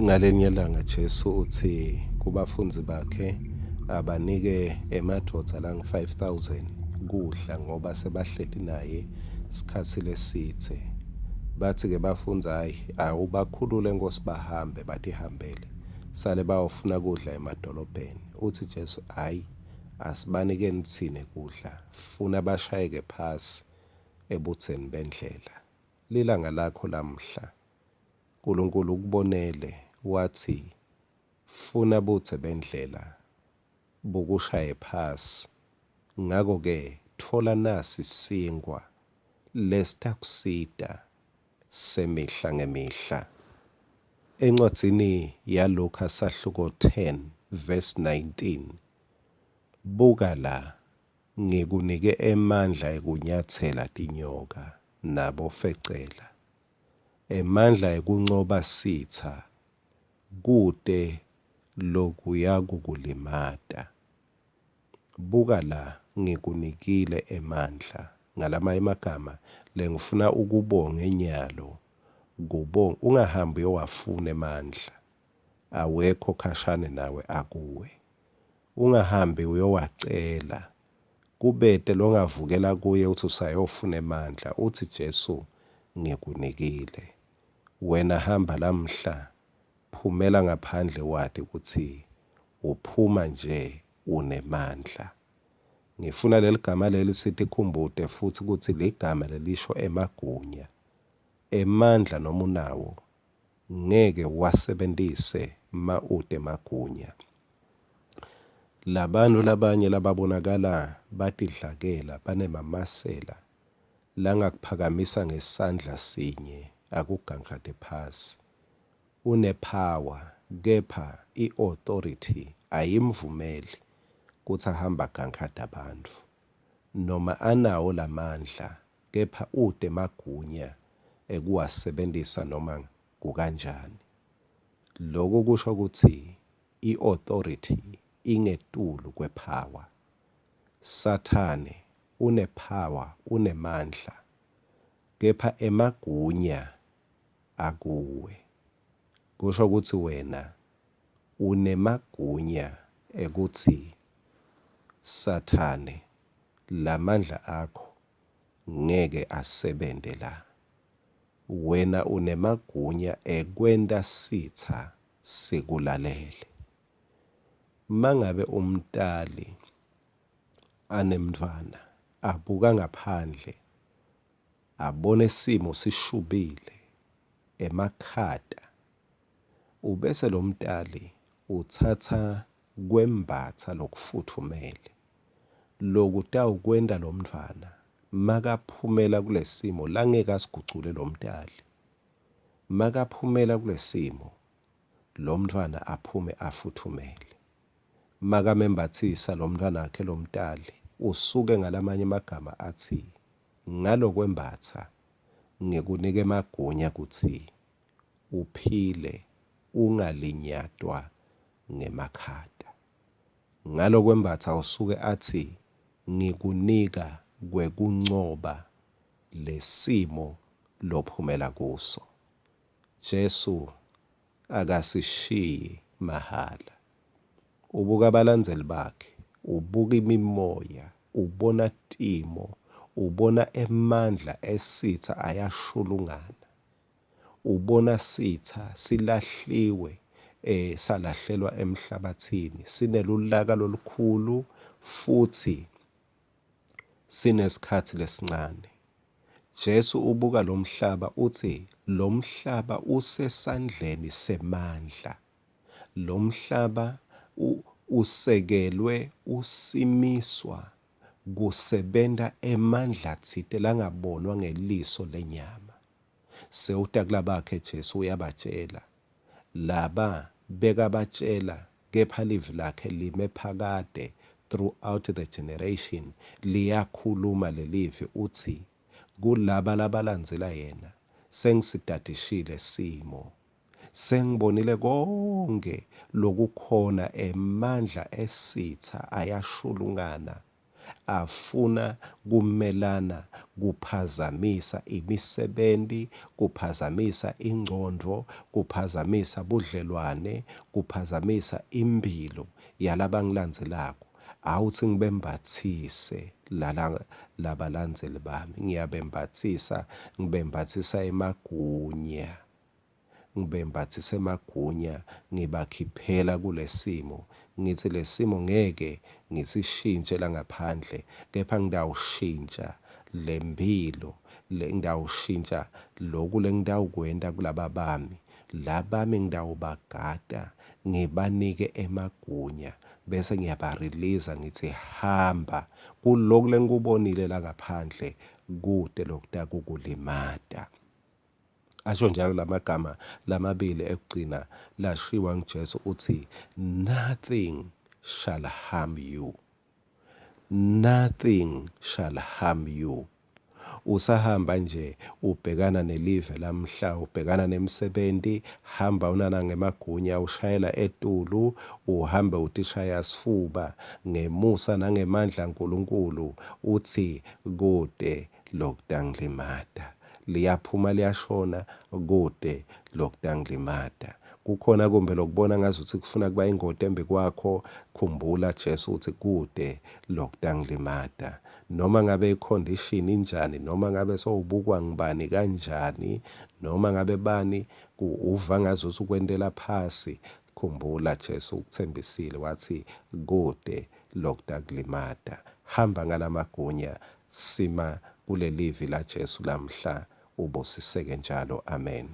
Ngalenye ilanga Jesu uthi kubafunzi bakhe abanike emadoda langu-5,000 kudla ngoba sebahleli naye isikhathi lesithe. Bathi-ke bafunza hayi awubakhulule Nkosi bahambe, bathi hambele sale bayofuna kudla emadolobheni. Uthi Jesu hayi asibanikeni thine kudla, funa bashayeke phasi ebutheni bendlela. Lilanga lakho lamhla uNkulunkulu ukubonele wathi funa buthe bendlela bukushaye phasi. Ngako-ke thola nasi isingwa lesitakusida semihla ngemihla. Encwadzini yaLuka sahluko 10 verse 19, buka la ngikunike emandla ekunyathela tinyoka nabofecela, emandla ekuncoba sitha kude lokuya kukulimata. Buka la ngikunikile emandla. Ngalamanye amagama lengifuna ukubonga enyalo kubonga, ungahambi uyowafuna emandla, awekho khashane nawe akuwe. Ungahambi uyowacela kubete longavukela kuye uthi usayofuna emandla, uthi Jesu ngikunikile. Wena hamba lamhla, phumela ngaphandle wathi ukuthi uphuma nje unemandla. Ngifuna leli gama leli sithi khumbude futhi ukuthi ligama lelisho emagunya. Emandla noma unawo ngeke wasebenzise ma ude emagunya. Labantu labanye lababonakala batidlakela banemamasela langakuphakamisa ngesandla sinye akugangathe phasi. Unepower kepha i-authority ayimvumeli kuthi ahamba agangathe abantu. Noma anawo lamandla kepha ude emagunya ekuwasebenzisa noma kukanjani. Lokho kusho ukuthi i-authority ingetulu kwepower. Sathane unepower, unemandla kepha emagunya akuwe. Kusho ukuthi wena unemagunya ekuthi Sathane lamandla akho ngeke asebende la. Wena unemagunya ekwenta sitha sikulalele. Mangabe umtali anemntwana abuka ngaphandle abone isimo sishubile emakhata, ubese lo mtali uthatha kwembatha lokufuthumele lokutawukwenda lo mntwana makaphumela kulesimo langeke asigucule lo mtali. Makaphumela kulesimo lo mntwana aphume afuthumele. Makamembathisa lo mntwana wakhe lo mtali usuke ngalamanye amagama athi ngalokwembatha ngikunike emagunya ukuthi uphile ungalinyatwa ngemakhata. Ngalokwembatha usuke athi ngikunika kwekuncoba lesimo lophumela kuso. Jesu akasishiyi mahhala. Ubuka abalandeli bakhe, ubuka imimoya, ubona timo, ubona emandla esitha ayashulungana. Ubona sitha silahliwe salahlelwa emhlabathini, sinelulaka lolukhulu futhi sinesikhathi lesincane. Jesu ubuka lo mhlaba uthi lo mhlaba usesandleni semandla. Lo mhlaba usekelwe usimiswa kusebenta emandla thile langabonwa ngeliso lenyama. Sewutakula bakhe Jesu uyabatshela. Laba bekabatshela kepha livi lakhe lime phakade throughout the generation. Liyakhuluma lelivi uthi kulaba labalandzela yena sengisitatishile simo. Sengibonile konke lokukhona emandla esitha ayashulungana afuna kumelana, kuphazamisa imisebenti, kuphazamisa ingqondo, kuphazamisa budlelwane, kuphazamisa impilo yalabangilandzelako. Awuthi ngibembathise labalandzeli bami, ngibembathisa emagunya, ngibembathisa emagunya, ngibakhiphela kule simo. Ngithi le simo ngeke ngisishintshe la ngaphandle, kepha ngidawushintsha le mpilo, ngidawushintsha loku lengidawukwenta kulaba bami. Labami ngidawubagada, ngibanike emagunya, bese ngiyabareleasa ngithi hamba kuloku lengikubonile la ngaphandle, kude lokudakukulimata. Asho njalo lamagama lamabili ekugcina lashiwa nguJesu uthi nothing shall harm you. Nothing shall harm you. Usahamba nje ubhekana nelive lamhla, ubhekana nemsebenti, hamba unana ngemagunya, ushayela etulu, uhambe utishaya sifuba ngemusa nangemandla kaNkulunkulu, uthi kude lokudangilimata. Liyaphuma liyashona kude lokudangilimata. Kukhona kumbe lokubona ngazuthi kufuna kuba ingoti embi kwakho, khumbula Jesu uthi kude lokudangilimata. Noma ngabe icondition injani, noma ngabe sowubukwa ngibani kanjani, noma ngabe bani uva ngazuthi ukwentela phasi, khumbula Jesu ukuthembisile wathi kude lokudakulimata. Hamba ngalamagunya, sima kulelivi la Jesu lamhla, ubusiseke njalo. Amen.